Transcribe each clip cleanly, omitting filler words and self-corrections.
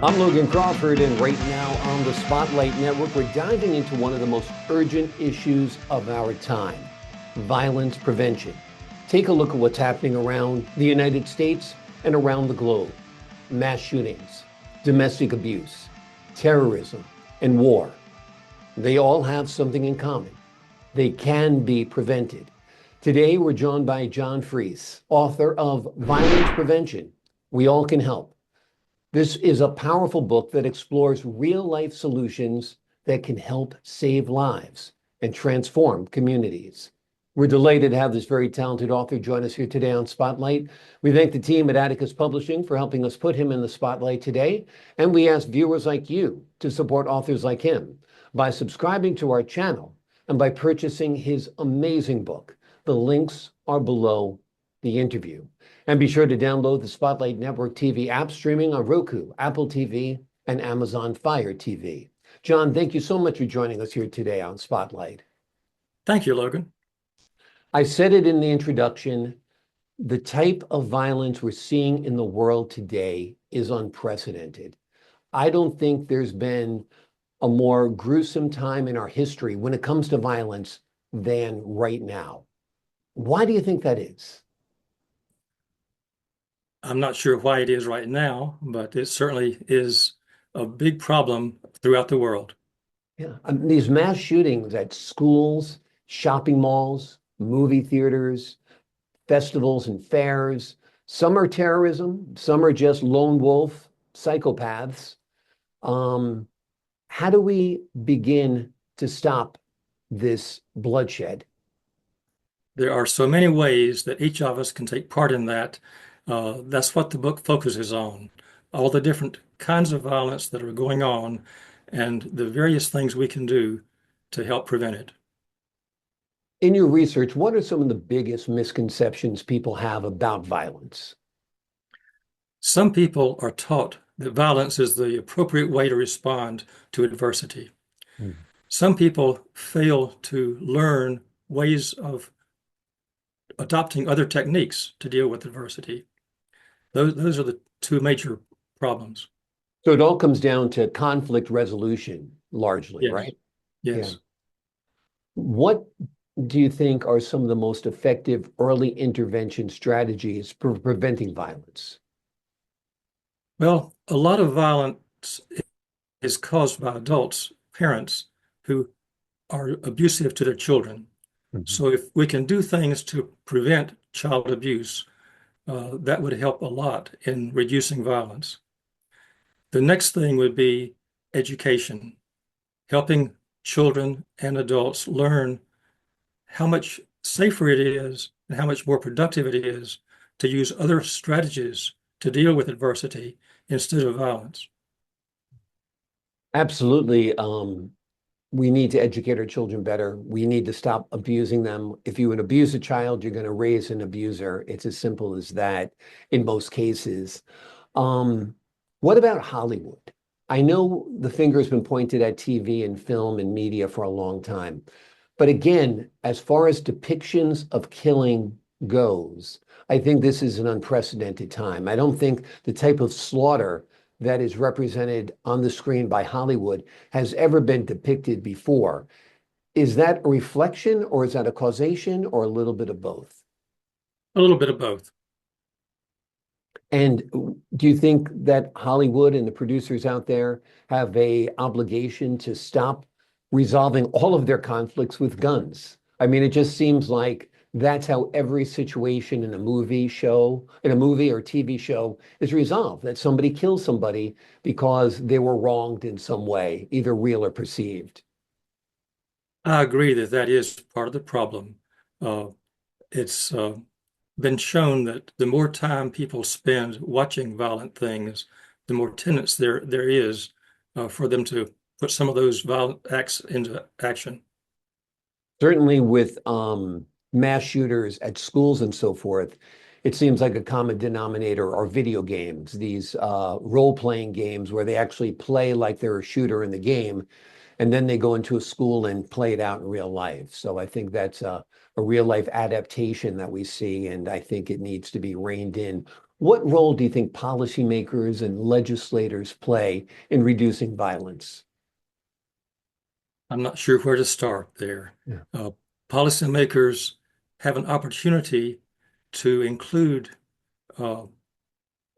I'm Logan Crawford, and right now on the Spotlight Network, we're diving into one of the most urgent issues of our time: violence prevention. Take a look at what's happening around the United States and around the globe. Mass shootings, domestic abuse, terrorism, and war. They all have something in common. They can be prevented. Today, we're joined by John Freas, author of Violence Prevention: We All Can Help. This is a powerful book that explores real-life solutions that can help save lives and transform communities. We're delighted to have this very talented author join us here today on Spotlight. We thank the team at Atticus Publishing for helping us put him in the spotlight today, and we ask viewers like you to support authors like him by subscribing to our channel and by purchasing his amazing book. The links are below the interview. And be sure to download the Spotlight Network TV app, streaming on Roku, Apple TV, and Amazon Fire TV. John, thank you so much for joining us here today on Spotlight. Thank you, Logan. I said it in the introduction, the type of violence we're seeing in the world today is unprecedented. I don't think there's been a more gruesome time in our history when it comes to violence than right now. Why do you think that is? I'm not sure why it is right now, but it certainly is a big problem throughout the world. Yeah, these mass shootings at schools, shopping malls, movie theaters, festivals and fairs. Some are terrorism, some are just lone wolf psychopaths. Um, how do we begin to stop this bloodshed? There are so many ways that each of us can take part in that. That's what the book focuses on, all the different kinds of violence that are going on and the various things we can do to help prevent it. In your research, what are some of the biggest misconceptions people have about violence? Some people are taught that violence is the appropriate way to respond to adversity. Hmm. Some people fail to learn ways of adopting other techniques to deal with adversity. Those are the two major problems. So it all comes down to conflict resolution, largely, Yes, right? Yeah. yes. What do you think are some of the most effective early intervention strategies for preventing violence? Well, a lot of violence is caused by adults, parents who are abusive to their children. Mhm. So if we can do things to prevent child abuse, that would help a lot in reducing violence. The next thing would be education, helping children and adults learn how much safer it is and how much more productive it is to use other strategies to deal with adversity instead of violence. Absolutely. We need to educate our children better. We need to stop abusing them. If you abuse a child, you're going to raise an abuser. It's as simple as that in most cases. Um, what about Hollywood? I know the finger has been pointed at TV and film and media for a long time. But again, as far as depictions of killing goes, I think this is an unprecedented time. I don't think the type of slaughter that is represented on the screen by Hollywood has ever been depicted before. Is that a reflection, or is that a causation, or a little bit of both? A little bit of both. And do you think that Hollywood and the producers out there have a obligation to stop resolving all of their conflicts with guns? I mean, it just seems like that's how every situation in a movie or TV show is resolved, that somebody kills somebody because they were wronged in some way, either real or perceived. I agree that that is part of the problem. It's been shown that the more time people spend watching violent things, the more tendency there is for them to put some of those violent acts into action. Certainly with mass shooters at schools and so forth, it seems like a common denominator are video games, these role-playing games where they actually play like they're a shooter in the game, and then they go into a school and play it out in real life. So I think that's a real life adaptation that we see, and I think it needs to be reined in. What role do you think policymakers and legislators play in reducing violence? I'm not sure where to start there. Yeah. Policymakers have an opportunity to include uh,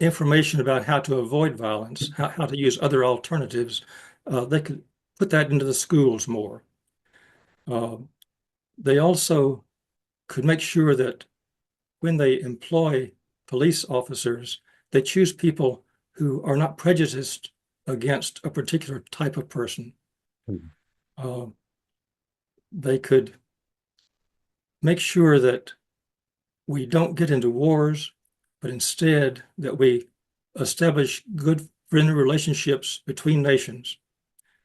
information about how to avoid violence, how to use other alternatives. They could put that into the schools more. Uh, they also could make sure that when they employ police officers, they choose people who are not prejudiced against a particular type of person. Mhm. Uh, they could make sure that we don't get into wars, but instead that we establish good friendly relationships between nations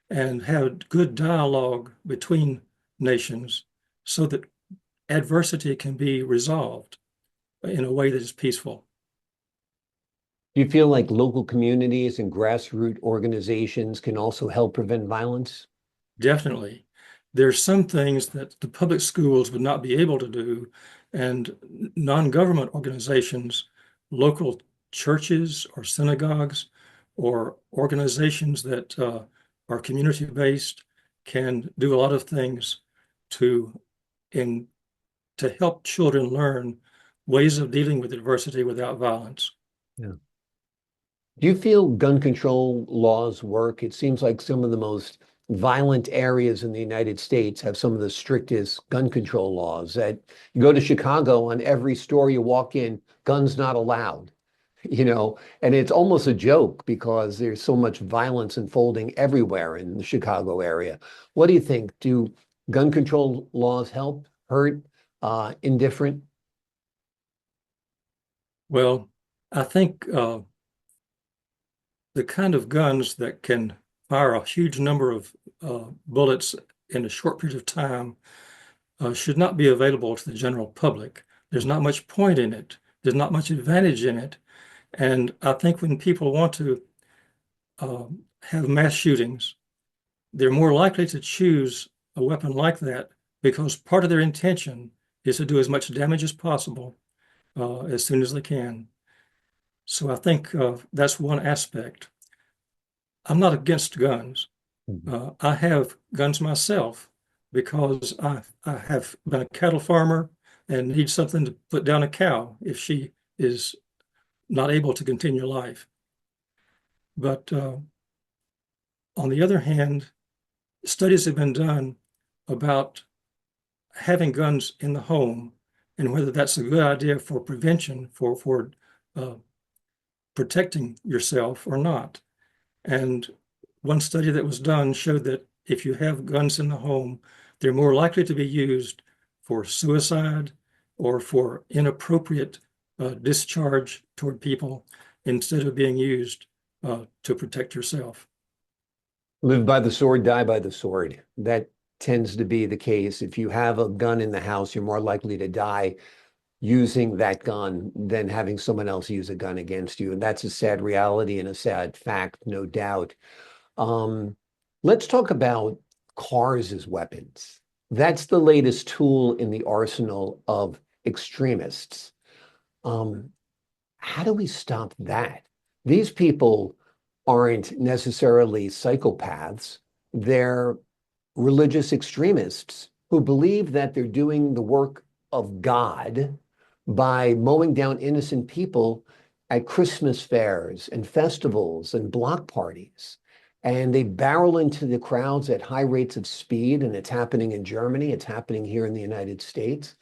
and have good dialogue between nations so that adversity can be resolved in a way that is peaceful. Do you feel like local communities and grassroots organizations can also help prevent violence? Definitely. There's some things that the public schools would not be able to do, and non-government organizations, local churches or synagogues, or organizations that are community-based can do a lot of things to in to help children learn ways of dealing with adversity without violence. Yeah. Do you feel gun control laws work? It seems like some of the most violent areas in the United States have some of the strictest gun control laws. That you go to Chicago, on every store you walk in, guns not allowed, and it's almost a joke because there's so much violence unfolding everywhere in the Chicago area. What do you think? Do gun control laws help, hurt, indifferent? Well, I think the kind of guns that can fire a huge number of bullets in a short period of time should not be available to the general public. There's not much point in it. There's not much advantage in it. And I think when people want to have mass shootings, they're more likely to choose a weapon like that because part of their intention is to do as much damage as possible as soon as they can. So I think that's one aspect. I'm not against guns. Mhm. I have guns myself because I have been a cattle farmer and need something to put down a cow if she is not able to continue life. But on the other hand, studies have been done about having guns in the home and whether that's a good idea for prevention, for uh, protecting yourself or not. And one study that was done showed that if you have guns in the home, they're more likely to be used for suicide or for inappropriate discharge toward people instead of being used to protect yourself. Live by the sword, die by the sword. That tends to be the case. If you have a gun in the house, you're more likely to die using that gun than having someone else use a gun against you. And that's a sad reality and a sad fact, no doubt. Um, let's talk about cars as weapons. That's the latest tool in the arsenal of extremists. Um, how do we stop that? These people aren't necessarily psychopaths. They're religious extremists who believe that they're doing the work of God by mowing down innocent people at Christmas fairs and festivals and block parties. And they barrel into the crowds at high rates of speed, and it's happening in Germany, it's happening here in the United States.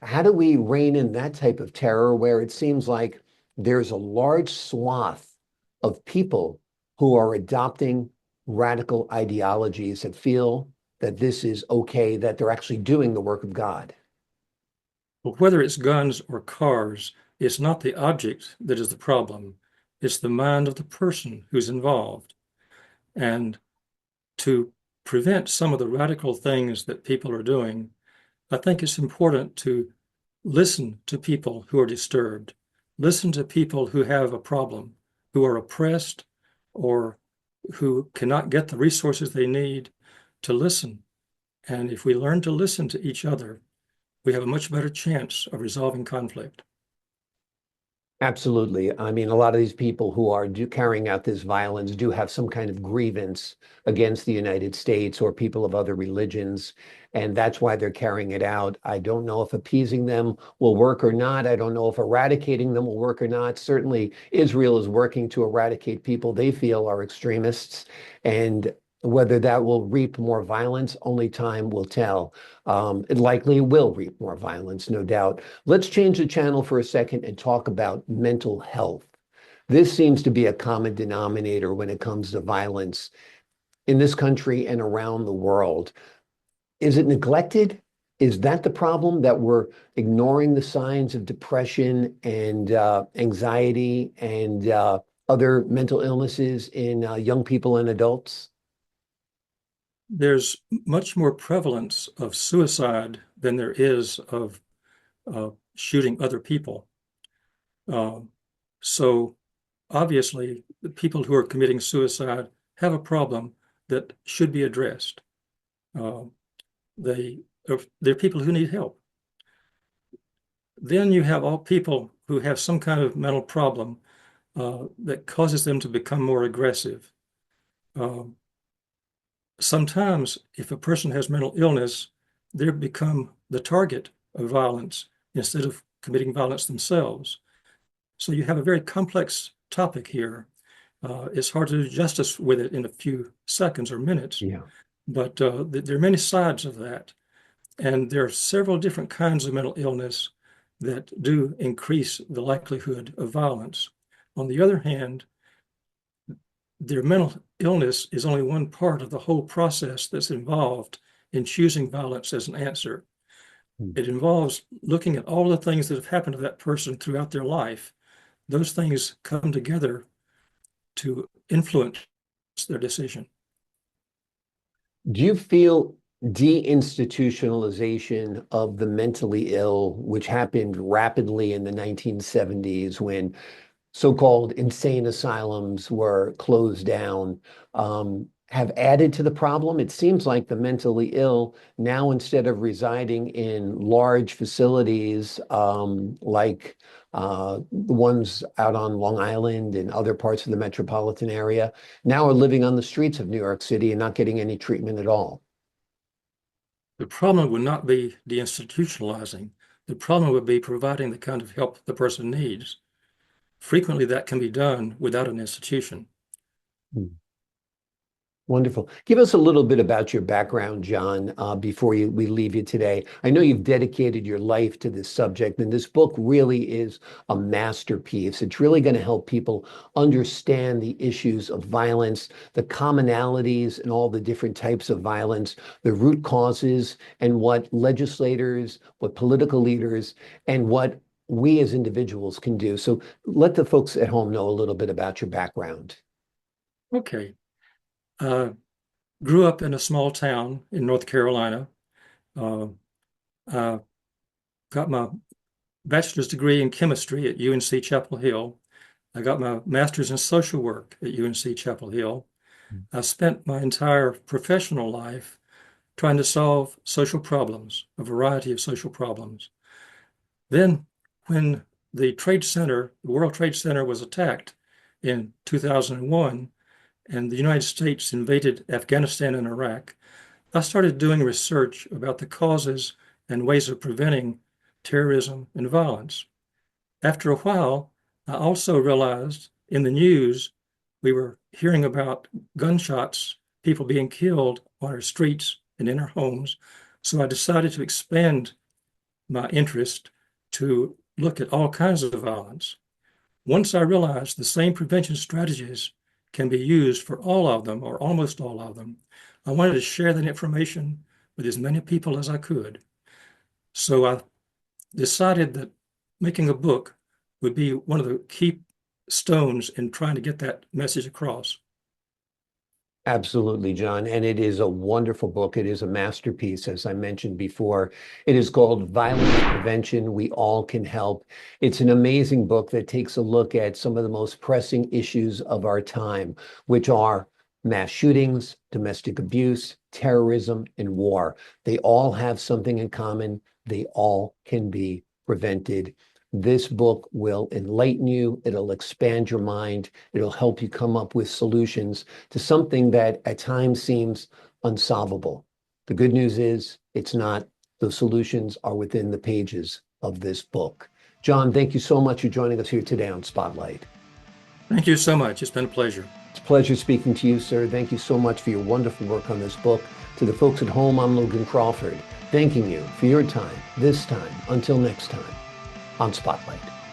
How do we rein in that type of terror where it seems like there's a large swath of people who are adopting radical ideologies that feel that this is okay, that they're actually doing the work of God? But whether it's guns or cars, it's not the object that is the problem. It's the mind of the person who's involved. And to prevent some of the radical things that people are doing, I think it's important to listen to people who are disturbed, listen to people who have a problem, who are oppressed, or who cannot get the resources they need to listen. And if we learn to listen to each other, we have a much better chance of resolving conflict. Absolutely. I mean, a lot of these people who are carrying out this violence do have some kind of grievance against the United States or people of other religions, and that's why they're carrying it out. I don't know if appeasing them will work or not. I don't know if eradicating them will work or not. Certainly, Israel is working to eradicate people they feel are extremists, and whether that will reap more violence, only time will tell. It likely will reap more violence, no doubt. Let's change the channel for a second and talk about mental health. This seems to be a common denominator when it comes to violence in this country and around the world. Is it neglected? Is that the problem, that we're ignoring the signs of depression and anxiety and other mental illnesses in young people and adults? There's much more prevalence of suicide than there is of shooting other people. Uh, so obviously, the people who are committing suicide have a problem that should be addressed. Uh, they're people who need help. Then you have all people who have some kind of mental problem that causes them to become more aggressive. Uh, Sometimes, if a person has mental illness, they become the target of violence instead of committing violence themselves. So you have a very complex topic here. It's hard to do justice with it in a few seconds or minutes, Yeah. but there are many sides of that. And there are several different kinds of mental illness that do increase the likelihood of violence. On the other hand, their mental illness is only one part of the whole process that's involved in choosing violence as an answer. Hmm. It involves looking at all the things that have happened to that person throughout their life. Those things come together to influence their decision. Do you feel deinstitutionalization of the mentally ill, which happened rapidly in the 1970s when so-called insane asylums were closed down, have added to the problem? It seems like the mentally ill now, instead of residing in large facilities like the ones out on Long Island and other parts of the metropolitan area, now are living on the streets of New York City and not getting any treatment at all. The problem would not be deinstitutionalizing. The problem would be providing the kind of help the person needs. Frequently, that can be done without an institution. Hmm. Wonderful. Give us a little bit about your background, John, before we leave you today. I know you've dedicated your life to this subject, and this book really is a masterpiece. It's really going to help people understand the issues of violence, the commonalities and all the different types of violence, the root causes, and what legislators, what political leaders, and what we as individuals can do. So let the folks at home know a little bit about your background. Okay. Uh, Grew up in a small town in North Carolina. Uh, I got my bachelor's degree in chemistry at UNC Chapel Hill. I got my master's in social work at UNC Chapel Hill. I spent my entire professional life trying to solve social problems, a variety of social problems. Then, when the World Trade Center was attacked in 2001, and the United States invaded Afghanistan and Iraq, I started doing research about the causes and ways of preventing terrorism and violence. After a while, I also realized in the news we were hearing about gunshots, people being killed on our streets and in our homes. So I decided to expand my interest to look at all kinds of violence. Once I realized the same prevention strategies can be used for all of them or almost all of them, I wanted to share that information with as many people as I could. So I decided that making a book would be one of the key stones in trying to get that message across. Absolutely, John. And it is a wonderful book. It is a masterpiece, as I mentioned before. It is called Violence Prevention. We All Can Help. It's an amazing book that takes a look at some of the most pressing issues of our time, which are mass shootings, domestic abuse, terrorism, and war. They all have something in common. They all can be prevented. This book will enlighten you. It'll expand your mind. It'll help you come up with solutions to something that at times seems unsolvable. The good news is it's not. The solutions are within the pages of this book. John, thank you so much for joining us here today on Spotlight. Thank you so much. It's been a pleasure. It's a pleasure speaking to you, sir. Thank you so much for your wonderful work on this book. To the folks at home, I'm Logan Crawford, thanking you for your time, this time. Until next time on Spotlight.